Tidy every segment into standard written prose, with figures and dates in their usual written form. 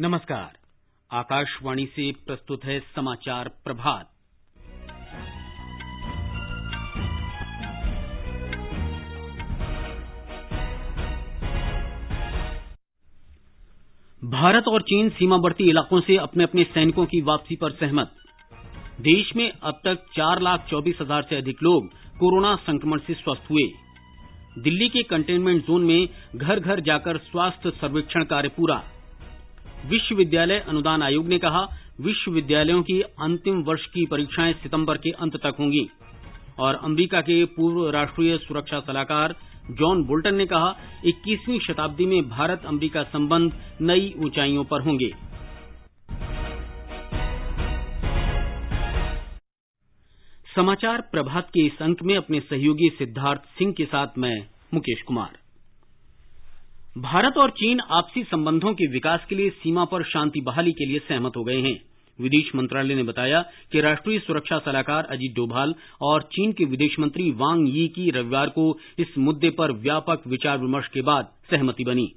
नमस्कार। आकाशवाणी से प्रस्तुत है समाचार प्रभात। भारत और चीन सीमावर्ती इलाकों से अपने अपने सैनिकों की वापसी पर सहमत। देश में अब तक 4,24,000 से अधिक लोग कोरोना संक्रमण से स्वस्थ हुए। दिल्ली के कंटेनमेंट जोन में घर घर जाकर स्वास्थ्य सर्वेक्षण कार्य पूरा। विश्वविद्यालय अनुदान आयोग ने कहा, विश्वविद्यालयों की अंतिम वर्ष की परीक्षाएं सितंबर के अंत तक होंगी। और अमेरिका के पूर्व राष्ट्रीय सुरक्षा सलाहकार जॉन बोल्टन ने कहा, 21वीं शताब्दी में भारत अमेरिका संबंध नई ऊंचाइयों पर होंगे। समाचार प्रभात के इस अंक में अपने सहयोगी सिद्धार्थ सिंह के साथ मैं मुकेश कुमार। भारत और चीन आपसी संबंधों के विकास के लिए सीमा पर शांति बहाली के लिए सहमत हो गए हैं। विदेश मंत्रालय ने बताया कि राष्ट्रीय सुरक्षा सलाहकार अजीत डोभाल और चीन के विदेश मंत्री वांग यी की रविवार को इस मुद्दे पर व्यापक विचार विमर्श के बाद सहमति बनी।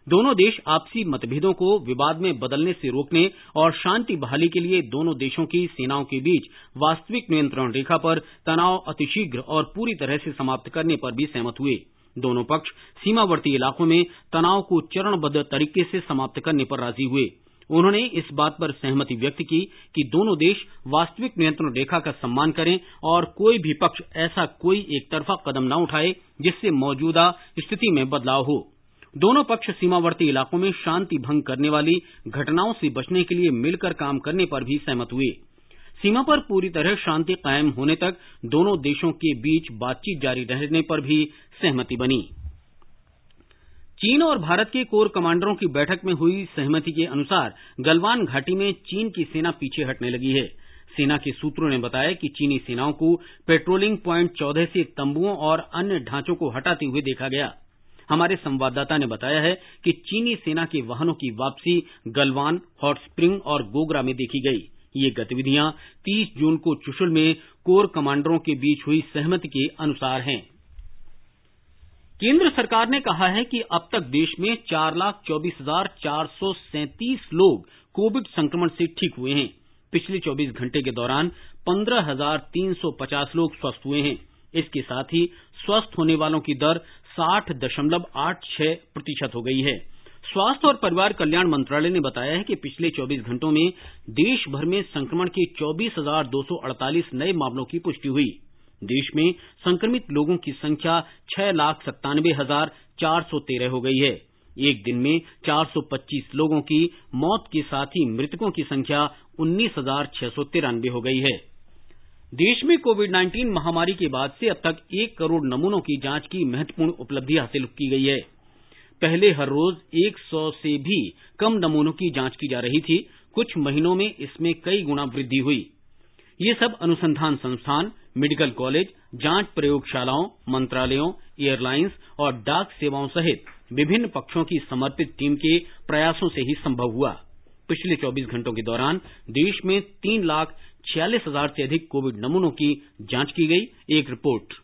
दोनों देश आपसी मतभेदों को विवाद में बदलने से रोकने और शांति बहाली के लिए दोनों देशों की सेनाओं के बीच वास्तविक नियंत्रण रेखा पर तनाव अतिशीघ्र और पूरी तरह से समाप्त करने पर भी सहमत हुए। दोनों पक्ष सीमावर्ती इलाकों में तनाव को चरणबद्ध तरीके से समाप्त करने पर राजी हुए। उन्होंने इस बात पर सहमति व्यक्त की कि दोनों देश वास्तविक नियंत्रण रेखा का सम्मान करें और कोई भी पक्ष ऐसा कोई एक तरफा कदम न उठाए जिससे मौजूदा स्थिति में बदलाव हो। दोनों पक्ष सीमावर्ती इलाकों में शांति भंग करने वाली घटनाओं से बचने के लिए मिलकर काम करने पर भी सहमत हुए। सीमा पर पूरी तरह शांति कायम होने तक दोनों देशों के बीच बातचीत जारी रहने पर भी सहमति बनी। चीन और भारत के कोर कमांडरों की बैठक में हुई सहमति के अनुसार गलवान घाटी में चीन की सेना पीछे हटने लगी है। सेना के सूत्रों ने बताया कि चीनी सेनाओं को पेट्रोलिंग पॉइंट 14 से तंबुओं और अन्य ढांचों को हटाते हुए देखा गया। हमारे संवाददाता ने बताया है कि चीनी सेना के वाहनों की वापसी गलवान, हॉट स्प्रिंग और गोगरा में देखी गई। ये गतिविधियां 30 जून को चुशुल में कोर कमांडरों के बीच हुई सहमति के अनुसार हैं। केंद्र सरकार ने कहा है कि अब तक देश में 4,24,437 लोग कोविड संक्रमण से ठीक हुए हैं। पिछले 24 घंटे के दौरान 15,350 लोग स्वस्थ हुए हैं। इसके साथ ही स्वस्थ होने वालों की दर 60.86% हो गई है। स्वास्थ्य और परिवार कल्याण मंत्रालय ने बताया है कि पिछले 24 घंटों में देश भर में संक्रमण के 24,248 नए मामलों की पुष्टि हुई। देश में संक्रमित लोगों की संख्या 6,97,413 हो गई है। एक दिन में 425 लोगों की मौत के साथ ही मृतकों की संख्या 19,693 हो गई है। देश में कोविड-19 महामारी के बाद से अब तक 1 करोड़ नमूनों की जांच की महत्वपूर्ण उपलब्धि हासिल की गई है। पहले हर रोज 100 से भी कम नमूनों की जांच की जा रही थी। कुछ महीनों में इसमें कई गुना वृद्धि हुई। ये सब अनुसंधान संस्थान, मेडिकल कॉलेज, जांच प्रयोगशालाओं, मंत्रालयों, एयरलाइंस और डाक सेवाओं सहित विभिन्न पक्षों की समर्पित टीम के प्रयासों से ही संभव हुआ। पिछले 24 घंटों के दौरान देश में 3,46,000 से अधिक कोविड नमूनों की जांच की गई। एक रिपोर्ट।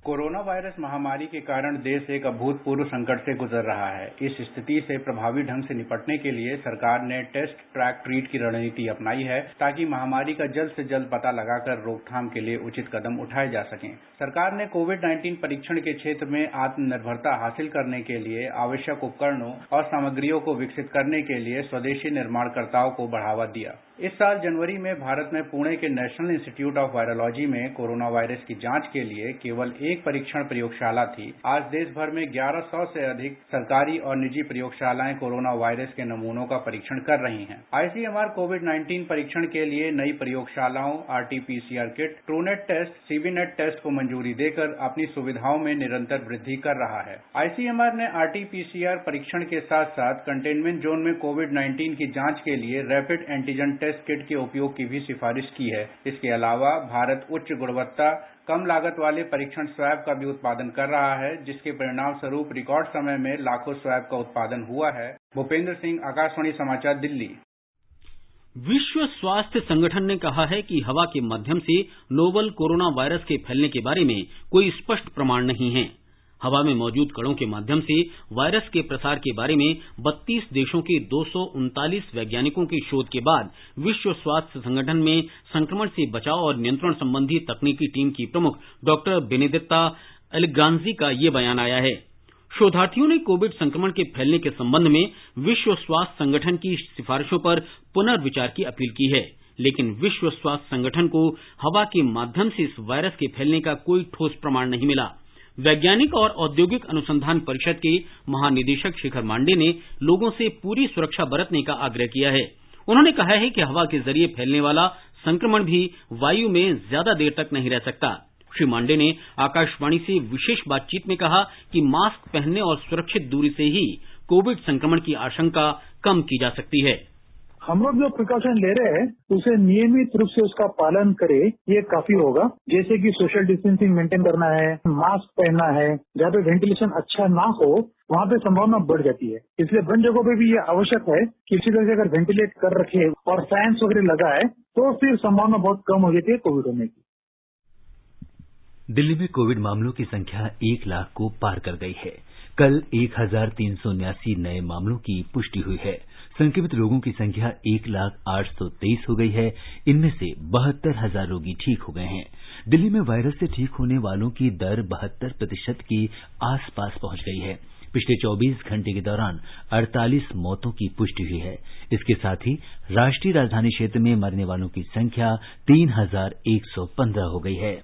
कोरोना वायरस महामारी के कारण देश एक अभूतपूर्व संकट से गुजर रहा है। इस स्थिति से प्रभावी ढंग से निपटने के लिए सरकार ने टेस्ट, ट्रैक, ट्रीट की रणनीति अपनाई है ताकि महामारी का जल्द से जल्द पता लगाकर रोकथाम के लिए उचित कदम उठाए जा सकें। सरकार ने कोविड-19 परीक्षण के क्षेत्र में आत्मनिर्भरता हासिल करने के लिए आवश्यक उपकरणों और सामग्रियों को विकसित करने के लिए स्वदेशी निर्माणकर्ताओं को बढ़ावा दिया। इस साल जनवरी में भारत में पुणे के नेशनल इंस्टीट्यूट ऑफ वायरोलॉजी में कोरोना वायरस की जांच के लिए केवल एक परीक्षण प्रयोगशाला थी। आज देश भर में 1100 से अधिक सरकारी और निजी प्रयोगशालाएं कोरोना वायरस के नमूनों का परीक्षण कर रही हैं। आईसीएमआर कोविड-19 परीक्षण के लिए नई प्रयोगशालाओं, RT PCR kit, Truenat test, CBNAAT test को मंजूरी देकर अपनी सुविधाओं में निरंतर वृद्धि कर रहा है। आईसीएमआर ने आरटी-पीसीआर परीक्षण के साथ साथ कंटेनमेंट जोन में कोविड-19 की जांच के लिए रैपिड एंटीजन टेस्ट किट के उपयोग की भी सिफारिश की है। इसके अलावा भारत उच्च गुणवत्ता, कम लागत वाले परीक्षण स्वैब का भी उत्पादन कर रहा है, जिसके परिणाम स्वरूप रिकॉर्ड समय में लाखों स्वैब का उत्पादन हुआ है। भूपेंद्र सिंह, आकाशवाणी समाचार, दिल्ली। विश्व स्वास्थ्य संगठन ने कहा है कि हवा के माध्यम से नोवल कोरोना वायरस के फैलने के बारे में कोई स्पष्ट प्रमाण नहीं है। हवा में मौजूद कणों के माध्यम से वायरस के प्रसार के बारे में 32 देशों के 239 वैज्ञानिकों की शोध के बाद विश्व स्वास्थ्य संगठन में संक्रमण से बचाव और नियंत्रण संबंधी तकनीकी टीम की प्रमुख डॉक्टर बेनेडिक्टा एल्ग्रांजी का ये बयान आया है। शोधार्थियों ने कोविड संक्रमण के फैलने के संबंध में विश्व स्वास्थ्य संगठन की सिफारिशों पर पुनर्विचार की अपील की है, लेकिन विश्व स्वास्थ्य संगठन को हवा के माध्यम से इस वायरस के फैलने का कोई ठोस प्रमाण नहीं मिला। वैज्ञानिक और औद्योगिक अनुसंधान परिषद के महानिदेशक शिखर मांडे ने लोगों से पूरी सुरक्षा बरतने का आग्रह किया है। उन्होंने कहा है कि हवा के जरिए फैलने वाला संक्रमण भी वायु में ज्यादा देर तक नहीं रह सकता। श्री मांडे ने आकाशवाणी से विशेष बातचीत में कहा कि मास्क पहनने और सुरक्षित दूरी से ही कोविड संक्रमण की आशंका कम की जा सकती है। हम लोग जो प्रिकॉशन ले रहे हैं उसे नियमित रूप से उसका पालन करें, ये काफी होगा। जैसे कि सोशल डिस्टेंसिंग मेंटेन करना है, मास्क पहनना है, जहाँ पे वेंटिलेशन अच्छा ना हो वहाँ पे संभावना बढ़ जाती है। इसलिए बंद जगहों पे भी ये आवश्यक है कि इसी तरह से अगर वेंटिलेट कर रखे और फैंस वगैरह लगाए तो फिर संभावना बहुत कम हो जाती है कोविड होने की। दिल्ली में कोविड मामलों की संख्या 1 लाख को पार कर गई है। कल 1379 नए मामलों की पुष्टि हुई है। संक्रमित लोगों की संख्या 1,08,23 हो गई है। इनमें से 72,000 रोगी ठीक हो गए हैं। दिल्ली में वायरस से ठीक होने वालों की दर 72% के आसपास पहुंच गई है। पिछले 24 घंटे के दौरान 48 मौतों की पुष्टि हुई है। इसके साथ ही राष्ट्रीय राजधानी क्षेत्र में मरने वालों की संख्या 3,115 हो गई है।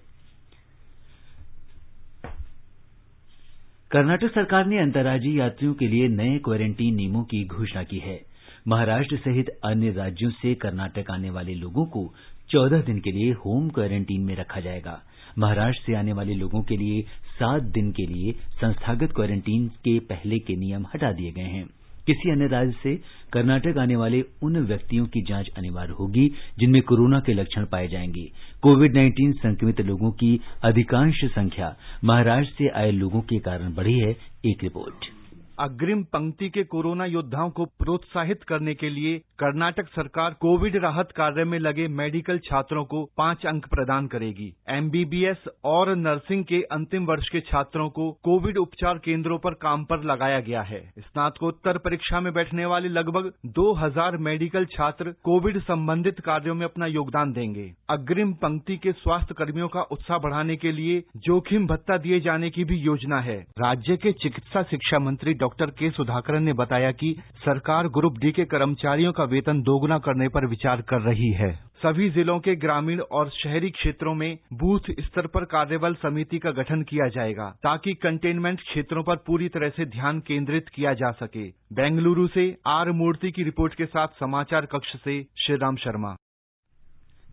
कर्नाटक सरकार ने अंतर्राज्यीय यात्रियों के लिए नए क्वारंटीन नियमों की घोषणा की है। महाराष्ट्र सहित अन्य राज्यों से कर्नाटक आने वाले लोगों को 14 दिन के लिए होम क्वारंटीन में रखा जाएगा। महाराष्ट्र से आने वाले लोगों के लिए 7 दिन के लिए संस्थागत क्वारंटीन के पहले के नियम हटा दिए गए हैं। किसी अन्य राज्य से कर्नाटक आने वाले उन व्यक्तियों की जांच अनिवार्य होगी जिनमें कोरोना के लक्षण पाए जाएंगे। कोविड-19 संक्रमित लोगों की अधिकांश संख्या महाराष्ट्र से आए लोगों के कारण बढ़ी है। एक रिपोर्ट। अग्रिम पंक्ति के कोरोना योद्धाओं को प्रोत्साहित करने के लिए कर्नाटक सरकार कोविड राहत कार्य में लगे मेडिकल छात्रों को 5 अंक प्रदान करेगी। एमबीबीएस और नर्सिंग के अंतिम वर्ष के छात्रों को कोविड उपचार केंद्रों पर काम पर लगाया गया है। स्नातकोत्तर परीक्षा में बैठने वाले लगभग 2000 मेडिकल छात्र कोविड संबंधित कार्यों में अपना योगदान देंगे। अग्रिम पंक्ति के स्वास्थ्य कर्मियों का उत्साह बढ़ाने के लिए जोखिम भत्ता दिए जाने की भी योजना है। राज्य के चिकित्सा शिक्षा मंत्री डॉक्टर के सुधाकरन ने बताया कि सरकार ग्रुप डी के कर्मचारियों का वेतन दोगुना करने पर विचार कर रही है। सभी जिलों के ग्रामीण और शहरी क्षेत्रों में बूथ स्तर पर कार्यबल समिति का गठन किया जाएगा ताकि कंटेनमेंट क्षेत्रों पर पूरी तरह से ध्यान केंद्रित किया जा सके। बेंगलुरु से आर मूर्ति की रिपोर्ट के साथ समाचार कक्ष से श्रीराम शर्मा।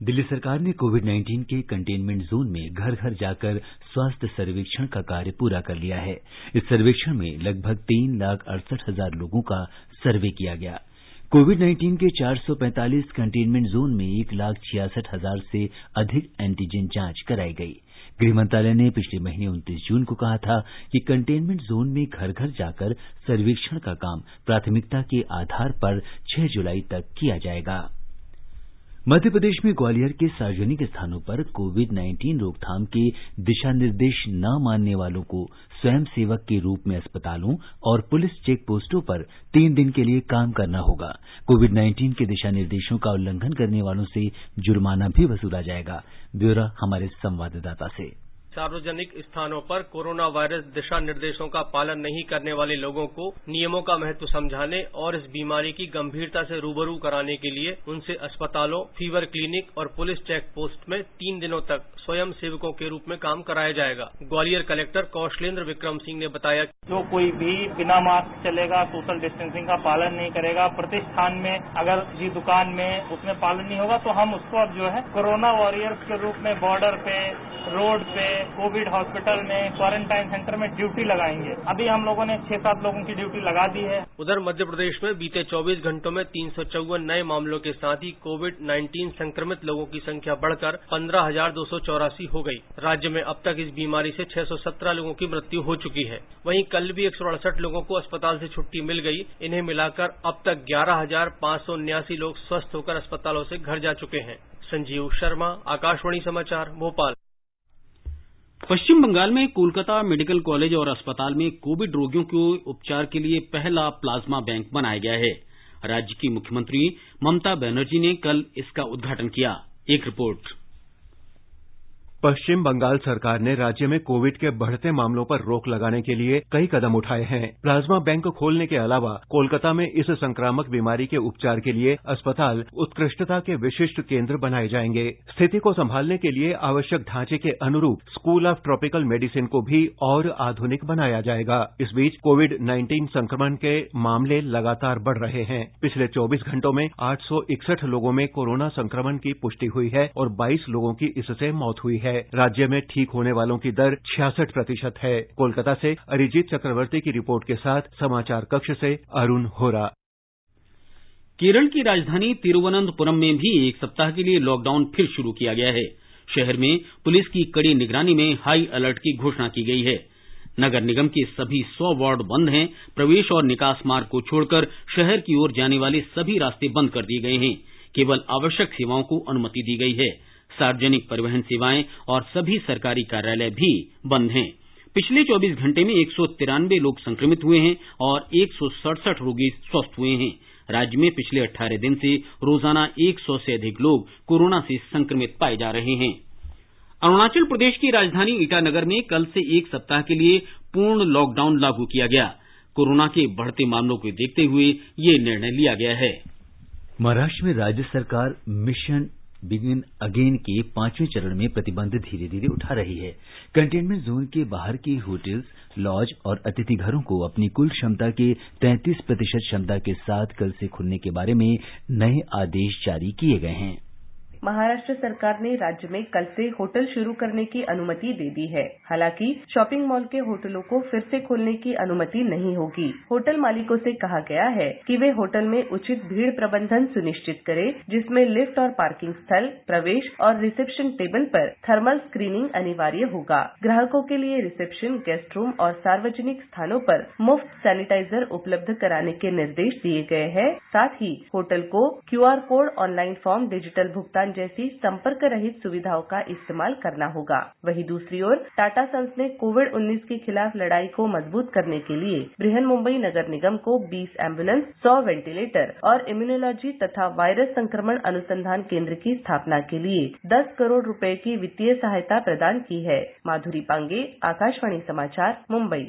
दिल्ली सरकार ने कोविड-19 के कंटेनमेंट जोन में घर घर जाकर स्वास्थ्य सर्वेक्षण का कार्य पूरा कर लिया है। इस सर्वेक्षण में लगभग 3,68,000 लोगों का सर्वे किया गया। कोविड-19 के 445 कंटेनमेंट जोन में 1,66,000 से अधिक एंटीजन जांच कराई गई। गृह मंत्रालय ने पिछले महीने 29 जून को कहा था कि कंटेनमेंट जोन में घर घर जाकर सर्वेक्षण का काम प्राथमिकता के आधार पर 6 जुलाई तक किया जाएगा। मध्य प्रदेश में ग्वालियर के सार्वजनिक स्थानों पर कोविड-19 रोकथाम के दिशा निर्देश न मानने वालों को स्वयंसेवक के रूप में अस्पतालों और पुलिस चेक पोस्टों पर 3 दिन के लिए काम करना होगा। कोविड-19 के दिशा निर्देशों का उल्लंघन करने वालों से जुर्माना भी वसूला जाएगा। ब्यौरा हमारे संवाददाता से। सार्वजनिक स्थानों पर कोरोना वायरस दिशा निर्देशों का पालन नहीं करने वाले लोगों को नियमों का महत्व समझाने और इस बीमारी की गंभीरता से रूबरू कराने के लिए उनसे अस्पतालों, फीवर क्लिनिक और पुलिस चेक पोस्ट में 3 दिनों तक स्वयं सेवकों के रूप में काम कराया जाएगा। ग्वालियर कलेक्टर कौशलेंद्र विक्रम सिंह ने बताया, जो कोई भी बिना मास्क चलेगा, सोशल डिस्टेंसिंग का पालन नहीं करेगा, प्रतिष्ठान में अगर जी दुकान में उसमें पालन नहीं होगा तो हम उसको अब जो है कोरोना वॉरियर्स के रूप में बॉर्डर पे, रोड पे, कोविड हॉस्पिटल में, क्वारंटाइन सेंटर में ड्यूटी लगाएंगे। अभी हम लोगों ने 6-7 लोगों की ड्यूटी लगा दी है। उधर मध्य प्रदेश में बीते 24 घंटों में 354 नए मामलों के साथ ही कोविड-19 संक्रमित लोगों की संख्या बढ़कर 15,284 हो गई। राज्य में अब तक इस बीमारी से 617 लोगों की मृत्यु हो चुकी है। वहीं कल भी 168 लोगों को अस्पताल से छुट्टी मिल गई। इन्हें मिलाकर अब तक 11,579 लोग स्वस्थ होकर अस्पतालों से घर जा चुके हैं। संजीव शर्मा, आकाशवाणी समाचार, भोपाल। पश्चिम बंगाल में कोलकाता मेडिकल कॉलेज और अस्पताल में कोविड रोगियों के उपचार के लिए पहला प्लाज्मा बैंक बनाया गया है। राज्य की मुख्यमंत्री ममता बनर्जी ने कल इसका उद्घाटन किया। एक रिपोर्ट। पश्चिम बंगाल सरकार ने राज्य में कोविड के बढ़ते मामलों पर रोक लगाने के लिए कई कदम उठाए हैं। प्लाज्मा बैंक खोलने के अलावा कोलकाता में इस संक्रामक बीमारी के उपचार के लिए अस्पताल उत्कृष्टता के विशिष्ट केंद्र बनाए जाएंगे। स्थिति को संभालने के लिए आवश्यक ढांचे के अनुरूप स्कूल ऑफ ट्रॉपिकल मेडिसिन को भी और आधुनिक बनाया जाएगा। इस बीच कोविड-19 संक्रमण के मामले लगातार बढ़ रहे हैं। पिछले 24 घंटों में 861 लोगों में कोरोना संक्रमण की पुष्टि हुई है और 22 लोगों की इससे मौत हुई है। राज्य में ठीक होने वालों की दर 66% है। कोलकाता से अरिजीत चक्रवर्ती की रिपोर्ट के साथ समाचार कक्ष से अरुण होरा। केरल की राजधानी तिरुवनंतपुरम में भी एक सप्ताह के लिए लॉकडाउन फिर शुरू किया गया है। शहर में पुलिस की कड़ी निगरानी में हाई अलर्ट की घोषणा की गई है। नगर निगम के सभी 100 वार्ड बंद हैं। प्रवेश और निकास मार्ग को छोड़कर शहर की ओर जाने वाले सभी रास्ते बंद कर दिए गए हैं। केवल आवश्यक सेवाओं को अनुमति दी गई है। सार्वजनिक परिवहन सेवाएं और सभी सरकारी कार्यालय भी बंद हैं। पिछले 24 घंटे में 193 लोग संक्रमित हुए हैं और 167 रोगी स्वस्थ हुए हैं। राज्य में पिछले 18 दिन से रोजाना 100 से अधिक लोग कोरोना से संक्रमित पाए जा रहे हैं। अरुणाचल प्रदेश की राजधानी ईटानगर में कल से एक सप्ताह के लिए पूर्ण लॉकडाउन लागू किया गया। कोरोना के बढ़ते मामलों को देखते हुए ये निर्णय लिया गया है। महाराष्ट्र में राज्य सरकार मिशन बिगिन अगेन के 5वें चरण में प्रतिबंध धीरे धीरे उठा रही है। कंटेनमेंट जोन के बाहर के होटल्स, लॉज और अतिथि घरों को अपनी कुल क्षमता के 33% क्षमता के साथ कल से खुलने के बारे में नए आदेश जारी किए गए हैं। महाराष्ट्र सरकार ने राज्य में कल से होटल शुरू करने की अनुमति दे दी है। हालांकि शॉपिंग मॉल के होटलों को फिर से खोलने की अनुमति नहीं होगी। होटल मालिकों से कहा गया है कि वे होटल में उचित भीड़ प्रबंधन सुनिश्चित करें, जिसमें लिफ्ट और पार्किंग स्थल, प्रवेश और रिसेप्शन टेबल पर थर्मल स्क्रीनिंग अनिवार्य होगा। ग्राहकों के लिए रिसेप्शन, गेस्ट रूम और सार्वजनिक स्थानों पर मुफ्त सैनिटाइजर उपलब्ध कराने के निर्देश दिए गए हैं। साथ ही होटल को QR code, online form, digital भुगतान जैसी संपर्क रहित सुविधाओं का इस्तेमाल करना होगा। वहीं दूसरी ओर टाटा सन्स ने कोविड-19 के खिलाफ लड़ाई को मजबूत करने के लिए बृहन मुंबई नगर निगम को 20 एम्बुलेंस, 100 वेंटिलेटर और इम्यूनोलॉजी तथा वायरस संक्रमण अनुसंधान केंद्र की स्थापना के लिए 10 करोड़ रुपए की वित्तीय सहायता प्रदान की है। माधुरी पांगे, आकाशवाणी समाचार, मुंबई।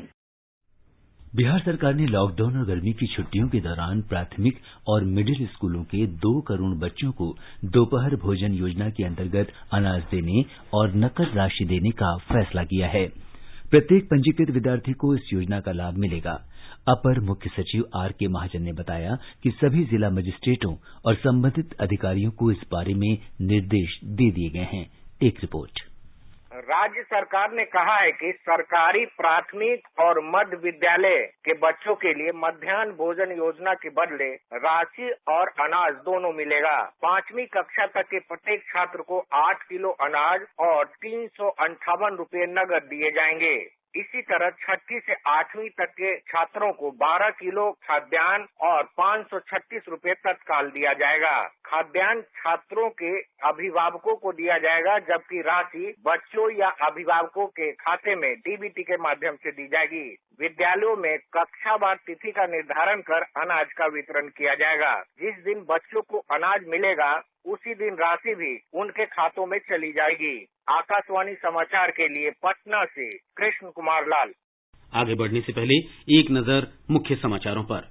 बिहार सरकार ने लॉकडाउन और गर्मी की छुट्टियों के दौरान प्राथमिक और मिडिल स्कूलों के 2 करोड़ बच्चों को दोपहर भोजन योजना के अंतर्गत अनाज देने और नकद राशि देने का फैसला किया है। प्रत्येक पंजीकृत विद्यार्थी को इस योजना का लाभ मिलेगा। अपर मुख्य सचिव R.K. महाजन ने बताया कि सभी जिला मजिस्ट्रेटों और संबंधित अधिकारियों को इस बारे में निर्देश दे दिए गए हैं। एक रिपोर्ट। राज्य सरकार ने कहा है कि सरकारी प्राथमिक और मध्य विद्यालय के बच्चों के लिए मध्याह्न भोजन योजना के बदले राशि और अनाज दोनों मिलेगा। 5वीं कक्षा तक के प्रत्येक छात्र को 8 किलो अनाज और 358 रुपए नगद दिए जाएंगे। इसी तरह 6वीं से 8वीं तक के छात्रों को 12 किलो खाद्यान्न और 536 रुपए तत्काल दिया जाएगा। खाद्यान्न छात्रों के अभिभावकों को दिया जाएगा, जबकि राशि बच्चों या अभिभावकों के खाते में डीबीटी के माध्यम से दी जाएगी। विद्यालयों में कक्षावार तिथि का निर्धारण कर अनाज का वितरण किया जाएगा। जिस दिन बच्चों को अनाज मिलेगा उसी दिन राशि भी उनके खातों में चली जाएगी। आकाशवाणी समाचार के लिए पटना से कृष्ण कुमार लाल। आगे बढ़ने से पहले एक नजर मुख्य समाचारों पर।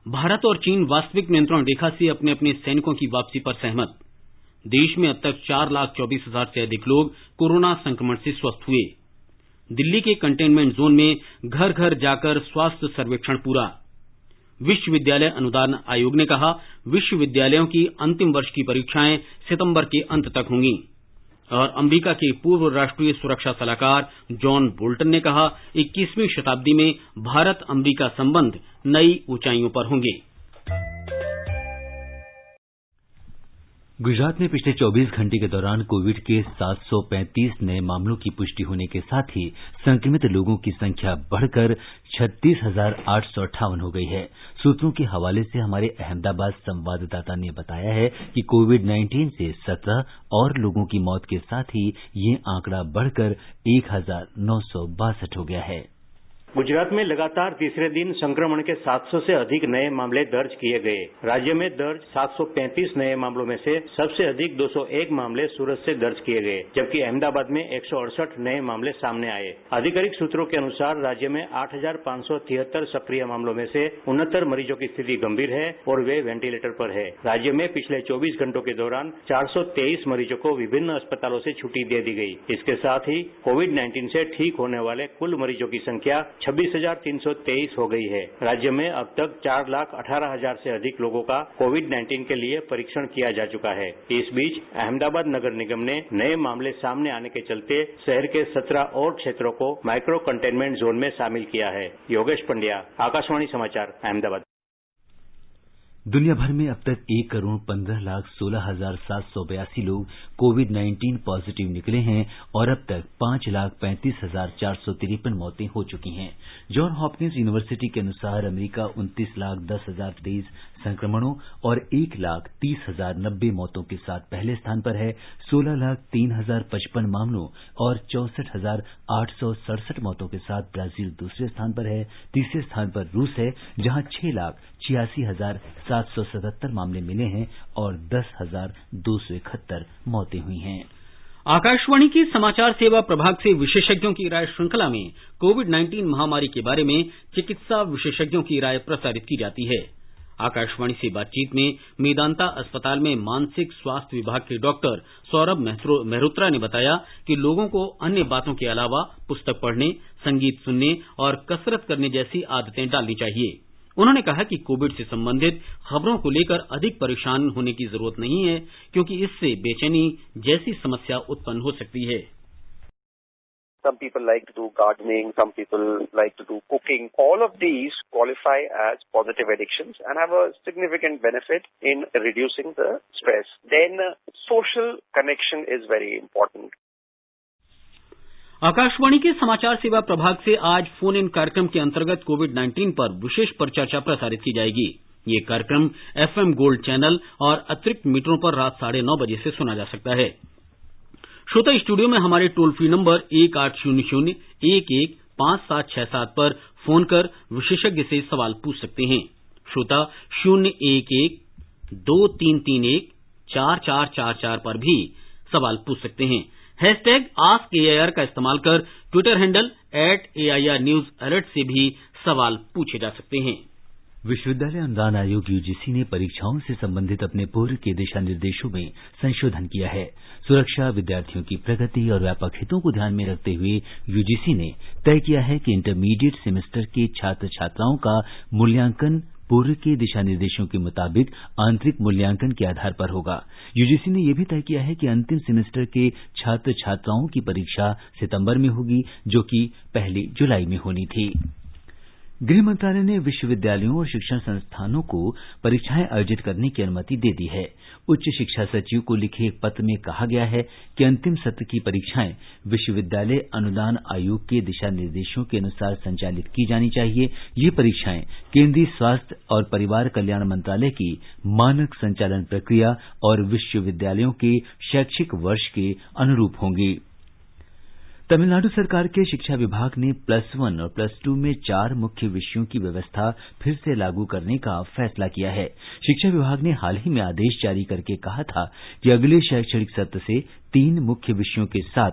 भारत और चीन वास्तविक नियंत्रण रेखा से अपने अपने सैनिकों की वापसी पर सहमत। देश में अब तक 4,24,000 से अधिक लोग कोरोना संक्रमण से स्वस्थ हुए। दिल्ली के कंटेनमेंट जोन में घर घर जाकर स्वास्थ्य सर्वेक्षण पूरा। विश्वविद्यालय अनुदान आयोग ने कहा, विश्वविद्यालयों की अंतिम वर्ष की परीक्षाएं सितंबर के अंत तक होंगी। और अमेरिका के पूर्व राष्ट्रीय सुरक्षा सलाहकार जॉन बोल्टन ने कहा, 21वीं शताब्दी में भारत अमेरिका संबंध नई ऊंचाइयों पर होंगे। गुजरात में पिछले 24 घंटे के दौरान कोविड के 735 नए मामलों की पुष्टि होने के साथ ही संक्रमित लोगों की संख्या बढ़कर 36,858 हो गई है। सूत्रों के हवाले से हमारे अहमदाबाद संवाददाता ने बताया है कि कोविड-19 से 17 और लोगों की मौत के साथ ही ये आंकड़ा बढ़कर 1,962 हो गया है। गुजरात में लगातार तीसरे दिन संक्रमण के 700 से अधिक नए मामले दर्ज किए गए। राज्य में दर्ज 735 नए मामलों में से सबसे अधिक 201 मामले सूरत से दर्ज किए गए, जबकि अहमदाबाद में 168 नए मामले सामने आए। आधिकारिक सूत्रों के अनुसार राज्य में 8,573 सक्रिय मामलों में से 69 मरीजों की स्थिति गंभीर है और वे वेंटिलेटर पर है। राज्य में पिछले 24 घंटों के दौरान 423 मरीजों को विभिन्न अस्पतालों से छुट्टी दे दी गई। इसके साथ ही कोविड-19 से ठीक होने वाले कुल मरीजों की संख्या 26,323 हो गई है। राज्य में अब तक 4,18,000 से अधिक लोगों का कोविड-19 के लिए परीक्षण किया जा चुका है। इस बीच अहमदाबाद नगर निगम ने नए मामले सामने आने के चलते शहर के 17 और क्षेत्रों को माइक्रो कंटेनमेंट जोन में शामिल किया है। योगेश पंड्या, आकाशवाणी समाचार, अहमदाबाद। दुनिया भर में अब तक 1,15,16,782 लोग कोविड-19 पॉजिटिव निकले हैं और अब तक 5,35,453 मौतें हो चुकी हैं। जॉन हॉपकिंस यूनिवर्सिटी के अनुसार अमेरिका 29,10,023 संक्रमणों और 1,30,090 मौतों के साथ पहले स्थान पर है। 16,03,055 मामलों और 64,867 मौतों के साथ ब्राजील दूसरे स्थान पर है। तीसरे स्थान पर रूस है, जहां 6,86,777 मामले मिले हैं और 10,271 मौतें हुई हैं। आकाशवाणी की समाचार सेवा प्रभाग से विशेषज्ञों की राय श्रृंखला में कोविड-19 महामारी के बारे में चिकित्सा विशेषज्ञों की राय प्रसारित की जाती है। आकाशवाणी से बातचीत में मेदांता अस्पताल में मानसिक स्वास्थ्य विभाग के डॉक्टर सौरभ मेहरोत्रा ने बताया कि लोगों को अन्य बातों के अलावा पुस्तक पढ़ने, संगीत सुनने और कसरत करने जैसी आदतें डालनी चाहिए। उन्होंने कहा कि कोविड से संबंधित खबरों को लेकर अधिक परेशान होने की जरूरत नहीं है, क्योंकि इससे बेचैनी जैसी समस्या उत्पन्न हो सकती है। Some people like to do gardening, some people like to do cooking. All of these qualify as positive addictions and have a significant benefit in reducing the stress. Then social connection is very important. Akashvani के समाचार सेवा प्रभाग से आज phone in कार्यक्रम के अंतर्गत कोविड-19 पर विशेष परिचर्चा प्रसारित की जाएगी। ये कार्यक्रम FM गोल्ड चैनल और अतिरिक्त मीटरों पर रात 9:30 बजे से सुना जा सकता है। श्रोता स्टूडियो में हमारे टोल फ्री नंबर 1800-11-5767 पर फोन कर विशेषज्ञ से सवाल पूछ सकते हैं। श्रोता 011-2331-4444 पर भी सवाल पूछ सकते हैं। #AskAIR का इस्तेमाल कर Twitter handle @AIR News Alert से भी सवाल पूछे जा सकते हैं। विश्वविद्यालय अनुदान आयोग यूजीसी ने परीक्षाओं से संबंधित अपने पूर्व के दिशा निर्देशों में संशोधन किया है। सुरक्षा, विद्यार्थियों की प्रगति और व्यापक हितों को ध्यान में रखते हुए यूजीसी ने तय किया है कि इंटरमीडिएट सेमेस्टर के छात्र छात्राओं का मूल्यांकन पूर्व के दिशा निर्देशों के मुताबिक आंतरिक मूल्यांकन के आधार पर होगा। यूजीसी ने यह भी तय किया है कि अंतिम सेमेस्टर के छात्र छात्राओं की परीक्षा सितंबर में होगी, जो कि पहली जुलाई में होनी थी। गृह मंत्रालय ने विश्वविद्यालयों और शिक्षण संस्थानों को परीक्षाएं आयोजित करने की अनुमति दे दी है। उच्च शिक्षा सचिव को लिखे एक पत्र में कहा गया है कि अंतिम सत्र की परीक्षाएं विश्वविद्यालय अनुदान आयोग के दिशा निर्देशों के अनुसार संचालित की जानी चाहिए। ये परीक्षाएं केंद्रीय स्वास्थ्य और परिवार कल्याण मंत्रालय की मानक संचालन प्रक्रिया और विश्वविद्यालयों के शैक्षिक वर्ष के अनुरूप होंगी। तमिलनाडु सरकार के शिक्षा विभाग ने +1 और +2 में 4 मुख्य विषयों की व्यवस्था फिर से लागू करने का फैसला किया है। शिक्षा विभाग ने हाल ही में आदेश जारी करके कहा था कि अगले शैक्षणिक सत्र से 3 मुख्य विषयों के साथ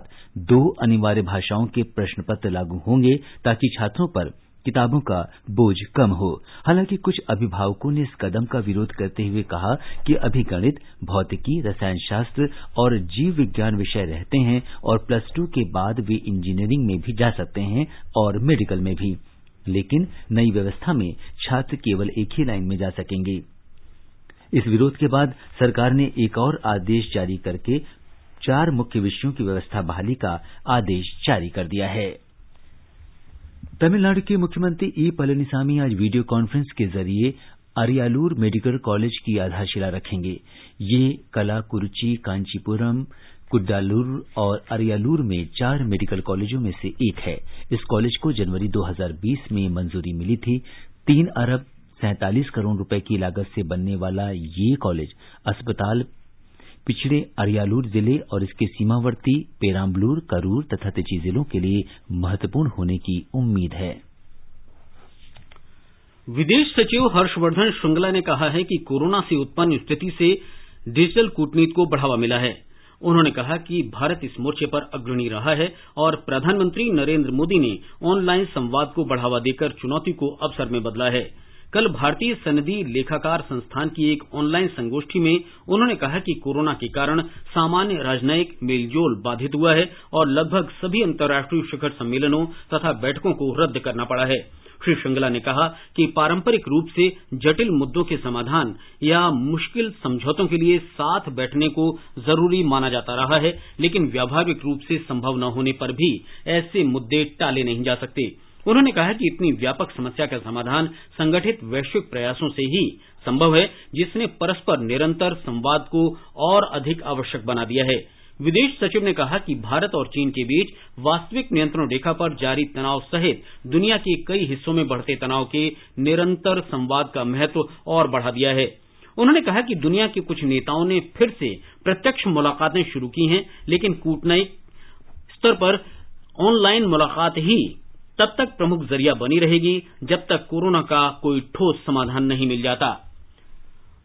2 अनिवार्य भाषाओं के प्रश्न पत्र लागू होंगे, ताकि छात्रों पर किताबों का बोझ कम हो। हालांकि कुछ अभिभावकों ने इस कदम का विरोध करते हुए कहा कि अभी गणित, भौतिकी, रसायन शास्त्र और जीव विज्ञान विषय रहते हैं और +2 के बाद वे इंजीनियरिंग में भी जा सकते हैं और मेडिकल में भी, लेकिन नई व्यवस्था में छात्र केवल एक ही लाइन में जा सकेंगे। इस विरोध के बाद सरकार ने एक और आदेश जारी करके 4 मुख्य विषयों की व्यवस्था बहाली का आदेश जारी कर दिया है। तमिलनाडु के मुख्यमंत्री ई पलनीसामी आज वीडियो कॉन्फ्रेंस के जरिए अरियालूर मेडिकल कॉलेज की आधारशिला रखेंगे। ये कलाकुरुची, कांचीपुरम, कुड्डालूर और अरियालूर में 4 मेडिकल कॉलेजों में से एक है। इस कॉलेज को जनवरी 2020 में मंजूरी मिली थी। 3 अरब 47 करोड़ रुपए की लागत से बनने वाला ये कॉलेज अस्पताल पिछड़े अरियालूर जिले और इसके सीमावर्ती पेराम्बलूर, करूर तथा तिची जिलों के लिए महत्वपूर्ण होने की उम्मीद है। विदेश सचिव हर्षवर्धन श्रृंगला ने कहा है कि कोरोना से उत्पन्न स्थिति से डिजिटल कूटनीति को बढ़ावा मिला है। उन्होंने कहा कि भारत इस मोर्चे पर अग्रणी रहा है और प्रधानमंत्री नरेंद्र मोदी ने ऑनलाइन संवाद को बढ़ावा देकर चुनौती को अवसर में बदला है। कल भारतीय सनदी लेखाकार संस्थान की एक ऑनलाइन संगोष्ठी में उन्होंने कहा कि कोरोना के कारण सामान्य राजनयिक मेलजोल बाधित हुआ है और लगभग सभी अंतर्राष्ट्रीय शिखर सम्मेलनों तथा बैठकों को रद्द करना पड़ा है। श्री श्रृंगला ने कहा कि पारंपरिक रूप से जटिल मुद्दों के समाधान या मुश्किल समझौतों के लिए साथ बैठने को जरूरी माना जाता रहा है, लेकिन व्यावहारिक रूप से संभव न होने पर भी ऐसे मुद्दे टाले नहीं जा सकते। उन्होंने कहा कि इतनी व्यापक समस्या का समाधान संगठित वैश्विक प्रयासों से ही संभव है, जिसने परस्पर निरंतर संवाद को और अधिक आवश्यक बना दिया है। विदेश सचिव ने कहा कि भारत और चीन के बीच वास्तविक नियंत्रण रेखा पर जारी तनाव सहित दुनिया के कई हिस्सों में बढ़ते तनाव के निरंतर संवाद का महत्व और बढ़ा दिया है। उन्होंने कहा कि दुनिया के कुछ नेताओं ने फिर से प्रत्यक्ष मुलाकातें शुरू की हैं, लेकिन कूटनीतिक स्तर पर ऑनलाइन मुलाकात ही तब तक प्रमुख जरिया बनी रहेगी जब तक कोरोना का कोई ठोस समाधान नहीं मिल जाता।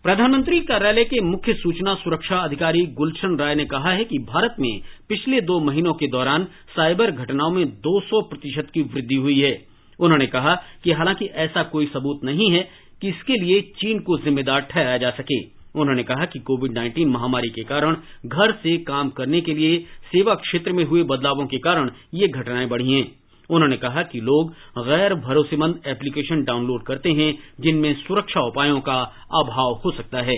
प्रधानमंत्री कार्यालय के मुख्य सूचना सुरक्षा अधिकारी गुलशन राय ने कहा है कि भारत में पिछले 2 महीनों के दौरान साइबर घटनाओं में 200% की वृद्धि हुई है। उन्होंने कहा कि हालांकि ऐसा कोई सबूत नहीं है कि इसके लिए चीन को जिम्मेदार ठहराया जा सके। उन्होंने कहा कि कोविड-19 महामारी के कारण घर से काम करने के लिए सेवा क्षेत्र में हुए बदलावों के कारण ये घटनाएं बढ़ी हैं। उन्होंने कहा कि लोग गैर भरोसेमंद एप्लीकेशन डाउनलोड करते हैं, जिनमें सुरक्षा उपायों का अभाव हो सकता है।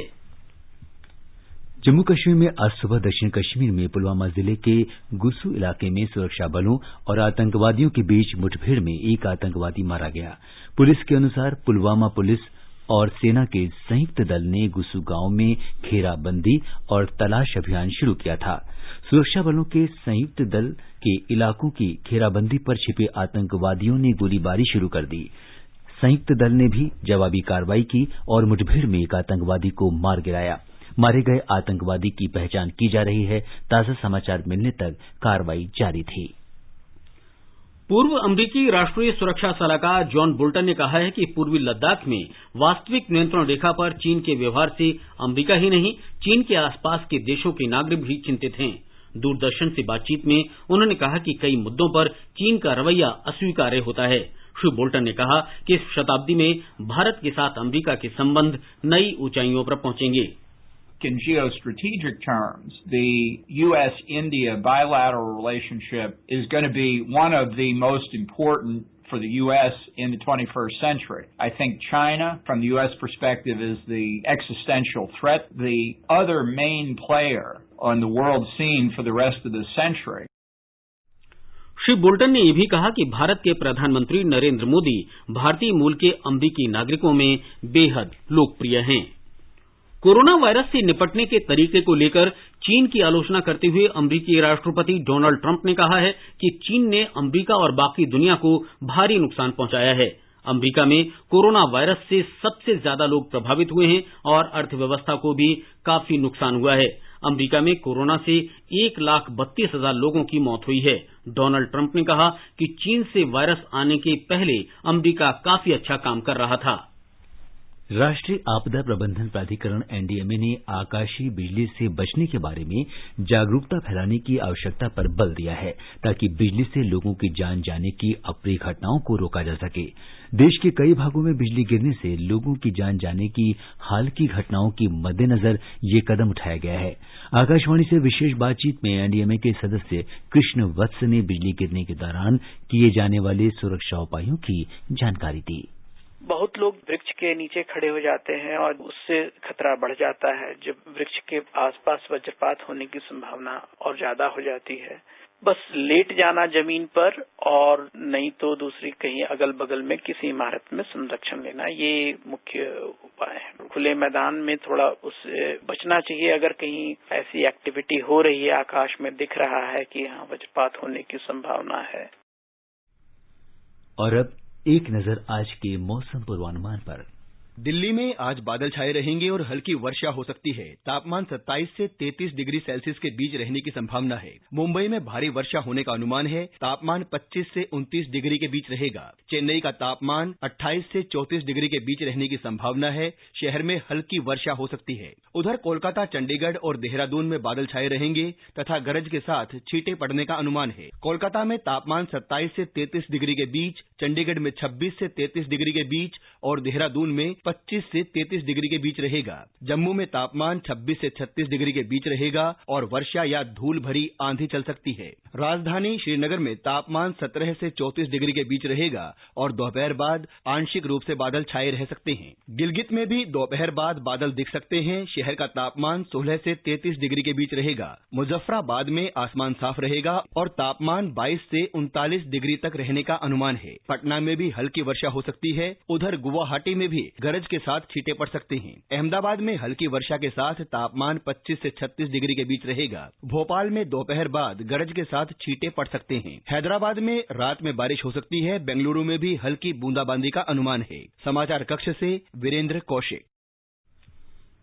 जम्मू कश्मीर में आज सुबह दक्षिण कश्मीर में पुलवामा जिले के गुसू इलाके में सुरक्षा बलों और आतंकवादियों के बीच मुठभेड़ में एक आतंकवादी मारा गया। पुलिस के अनुसार पुलवामा पुलिस और सेना के संयुक्त दल ने गुसू गांव में घेराबंदी और तलाश अभियान शुरू किया था। सुरक्षा बलों के संयुक्त दल के इलाकों की घेराबंदी पर छिपे आतंकवादियों ने गोलीबारी शुरू कर दी। संयुक्त दल ने भी जवाबी कार्रवाई की और मुठभेड़ में एक आतंकवादी को मार गिराया। मारे गए आतंकवादी की पहचान की जा रही है। ताजा समाचार मिलने तक कार्रवाई जारी थी। पूर्व अमरीकी राष्ट्रीय सुरक्षा सलाहकार जॉन बोल्टन ने कहा है कि पूर्वी लद्दाख में वास्तविक नियंत्रण रेखा पर चीन के व्यवहार से अमरीका ही नहीं, चीन के आसपास के देशों के नागरिक भी चिंतित हैं। दूरदर्शन से बातचीत में उन्होंने कहा कि कई मुद्दों पर चीन का रवैया अस्वीकार्य होता है। श्री बोल्टन ने कहा कि इस शताब्दी में भारत के साथ अमरीका के संबंध नई ऊंचाइयों पर पहुंचेंगे। In geostrategic terms, the U.S.-India bilateral relationship is going to be one of the most important for the U.S. in the 21st century. I think China, from the U.S. perspective, is the existential threat, the other main player on the world scene for the rest of the century. Shri Bolton ने यह भी कहा कि भारत के प्रधानमंत्री नरेंद्र मोदी भारतीय मूल के अमरीकी नागरिकों में बेहद लोकप्रिय हैं। कोरोना वायरस से निपटने के तरीके को लेकर चीन की आलोचना करते हुए अमरीकी राष्ट्रपति डोनाल्ड ट्रंप ने कहा है कि चीन ने अमरीका और बाकी दुनिया को भारी नुकसान पहुंचाया है। अमरीका में कोरोना वायरस से सबसे ज्यादा लोग प्रभावित हुए हैं और अर्थव्यवस्था को भी काफी नुकसान हुआ है। अमरीका में कोरोना से 1,32,000 लोगों की मौत हुई है। डोनाल्ड ट्रंप ने कहा कि चीन से वायरस आने के पहले अमरीका काफी अच्छा काम कर रहा था। राष्ट्रीय आपदा प्रबंधन प्राधिकरण एनडीएमए ने आकाशीय बिजली से बचने के बारे में जागरूकता फैलाने की आवश्यकता पर बल दिया है, ताकि बिजली से लोगों की जान जाने की अप्रिय घटनाओं को रोका जा सके। देश के कई भागों में बिजली गिरने से लोगों की जान जाने की हाल की घटनाओं के मद्देनजर ये कदम उठाया गया है। आकाशवाणी से विशेष बातचीत में एनडीएमए के सदस्य कृष्ण वत्स ने बिजली गिरने के दौरान किए जाने वाले सुरक्षा उपायों की जानकारी दी। बहुत लोग वृक्ष के नीचे खड़े हो जाते हैं और उससे खतरा बढ़ जाता है। जब वृक्ष के आसपास वज्रपात होने की संभावना और ज्यादा हो जाती है। बस लेट जाना जमीन पर और नहीं तो दूसरी कहीं अगल बगल में किसी इमारत में संरक्षण लेना, ये मुख्य उपाय है। खुले मैदान में थोड़ा उससे बचना चाहिए। अगर कहीं ऐसी एक्टिविटी हो रही है, आकाश में दिख रहा है कि यहाँ वज्रपात होने की संभावना है। और अब एक नजर आज के मौसम पूर्वानुमान पर। दिल्ली में आज बादल छाए रहेंगे और हल्की वर्षा हो सकती है। तापमान 27 से 33 डिग्री सेल्सियस के बीच रहने की संभावना है। मुंबई में भारी वर्षा होने का अनुमान है। तापमान 25 से 29 डिग्री के बीच रहेगा। चेन्नई का तापमान 28 से 34 डिग्री के बीच रहने की संभावना है। शहर में हल्की वर्षा हो सकती है। उधर कोलकाता, चंडीगढ़ और देहरादून में बादल छाए रहेंगे तथा गरज के साथ छींटे पड़ने का अनुमान है। कोलकाता में तापमान 27 से 33 डिग्री के बीच, चंडीगढ़ में 26 से 33 डिग्री के बीच और देहरादून में 25 से 33 डिग्री के बीच रहेगा। जम्मू में तापमान 26 से 36 डिग्री के बीच रहेगा और वर्षा या धूल भरी आंधी चल सकती है। राजधानी श्रीनगर में तापमान 17 से 34 डिग्री के बीच रहेगा और दोपहर बाद आंशिक रूप से बादल छाए रह सकते हैं। गिलगित में भी दोपहर बाद बादल दिख सकते हैं। शहर का तापमान 16 से 33 डिग्री के बीच रहेगा। मुजफ्फराबाद में आसमान साफ रहेगा और तापमान 22 से 39 डिग्री तक रहने का अनुमान है। पटना में भी हल्की वर्षा हो सकती है। उधर गुवाहाटी में भी गरज के साथ छींटे पड़ सकते हैं। अहमदाबाद में हल्की वर्षा के साथ तापमान 25 से 36 डिग्री के बीच रहेगा। भोपाल में दोपहर बाद गरज के साथ छींटे पड़ सकते हैं। हैदराबाद में रात में बारिश हो सकती है। बेंगलुरु में भी हल्की बूंदाबांदी का अनुमान है। समाचार कक्ष से वीरेंद्र कौशिक।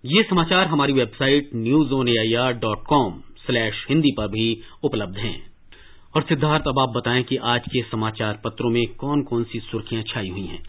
ये समाचार हमारी वेबसाइट newsonair.com/hindi पर भी उपलब्ध हैं। और सिद्धार्थ, अब आप बताएं कि आज के समाचार पत्रों में कौन कौन सी सुर्खियां छाई हुई हैं।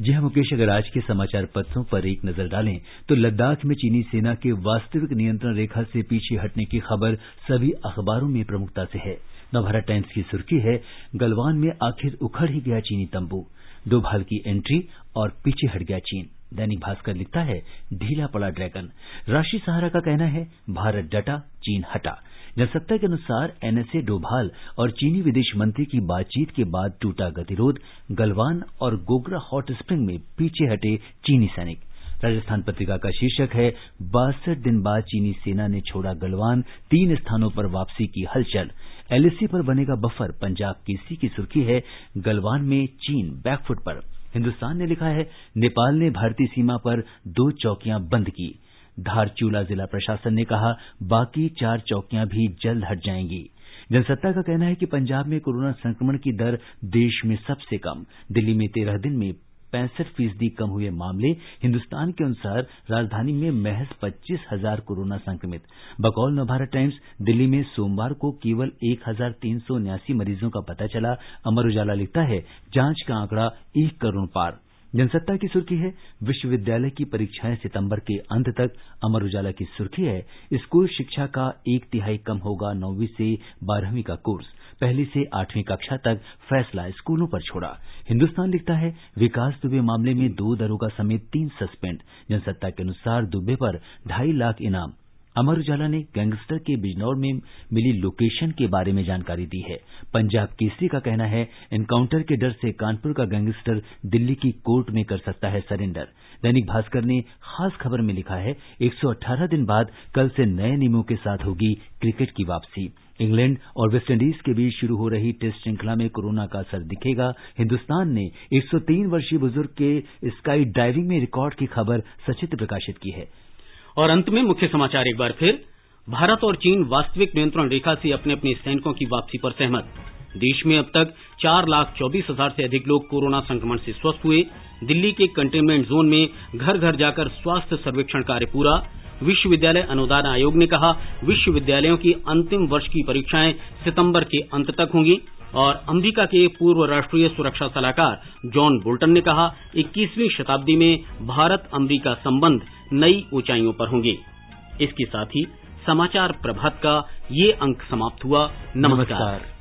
जी हाँ मुकेश, अगर आज के समाचार पत्रों पर एक नजर डालें तो लद्दाख में चीनी सेना के वास्तविक नियंत्रण रेखा से पीछे हटने की खबर सभी अखबारों में प्रमुखता से है। नवभारत टाइम्स की सुर्खी है, गलवान में आखिर उखड़ ही गया चीनी तंबू, डोभाल की एंट्री और पीछे हट गया चीन। दैनिक भास्कर लिखता है, ढीला पड़ा ड्रैगन। राष्ट्रीय सहारा का कहना है, भारत डटा, चीन हटा। जनसत्ता के अनुसार एनएसए, डोभाल और चीनी विदेश मंत्री की बातचीत के बाद टूटा गतिरोध। गलवान और गोगरा हॉट स्प्रिंग में पीछे हटे चीनी सैनिक। राजस्थान पत्रिका का शीर्षक है, 62 दिन बाद चीनी सेना ने छोड़ा गलवान, 3 स्थानों पर वापसी की हलचल। एलएसी पर बनेगा बफर। पंजाब केसरी की सुर्खी है, गलवान में चीन बैकफुट पर। हिंदुस्तान ने लिखा है, नेपाल ने भारतीय सीमा पर 2 चौकियां बंद की। धारचूला जिला प्रशासन ने कहा, बाकी 4 चौकियां भी जल्द हट जाएंगी। जनसत्ता का कहना है कि पंजाब में कोरोना संक्रमण की दर देश में सबसे कम। दिल्ली में 13 दिन में 65% कम हुए मामले। हिंदुस्तान के अनुसार राजधानी में महज 25,000 कोरोना संक्रमित। बकौल नवभारत टाइम्स, दिल्ली में सोमवार को केवल 1,379 मरीजों का पता चला। अमर उजाला लिखता है, जांच का आंकड़ा 1 करोड़ पार। जनसत्ता की सुर्खी है, विश्वविद्यालय की परीक्षाएं सितंबर के अंत तक। अमर उजाला की सुर्खी है, स्कूल शिक्षा का 1/3 कम होगा 9वीं से 12वीं का कोर्स। 1 से 8वीं कक्षा तक फैसला स्कूलों पर छोड़ा। हिंदुस्तान लिखता है, विकास दुबे मामले में 2 दरोगा समेत 3 सस्पेंड। जनसत्ता के अनुसार दुबे पर 2.5 लाख इनाम। अमर उजाला ने गैंगस्टर के बिजनौर में मिली लोकेशन के बारे में जानकारी दी है। पंजाब केसरी का कहना है, एनकाउंटर के डर से कानपुर का गैंगस्टर दिल्ली की कोर्ट में कर सकता है सरेंडर। दैनिक भास्कर ने खास खबर में लिखा है, 118 दिन बाद कल से नए नियमों के साथ होगी क्रिकेट की वापसी। इंग्लैंड और वेस्टइंडीज के बीच शुरू हो रही टेस्ट श्रृंखला में कोरोना का असर दिखेगा। हिंदुस्तान ने 103 वर्षीय बुजुर्ग के स्काई डाइविंग में रिकॉर्ड की खबर सचित्र प्रकाशित की है। और अंत में मुख्य समाचार एक बार फिर, भारत और चीन वास्तविक नियंत्रण रेखा से अपने अपने सैनिकों की वापसी पर सहमत। देश में अब तक 4,24,000 से अधिक लोग कोरोना संक्रमण से स्वस्थ हुए। दिल्ली के कंटेनमेंट जोन में घर घर जाकर स्वास्थ्य सर्वेक्षण कार्य पूरा। विश्वविद्यालय अनुदान आयोग ने कहा, विश्वविद्यालयों की अंतिम वर्ष की परीक्षाएं सितंबर के अंत तक होंगी। और अमेरिका के पूर्व राष्ट्रीय सुरक्षा सलाहकार जॉन बोल्टन ने कहा, 21वीं शताब्दी में भारत अमेरिका संबंध नई ऊंचाइयों पर होंगे। इसके साथ ही समाचार प्रभात का ये अंक समाप्त हुआ। नमस्कार।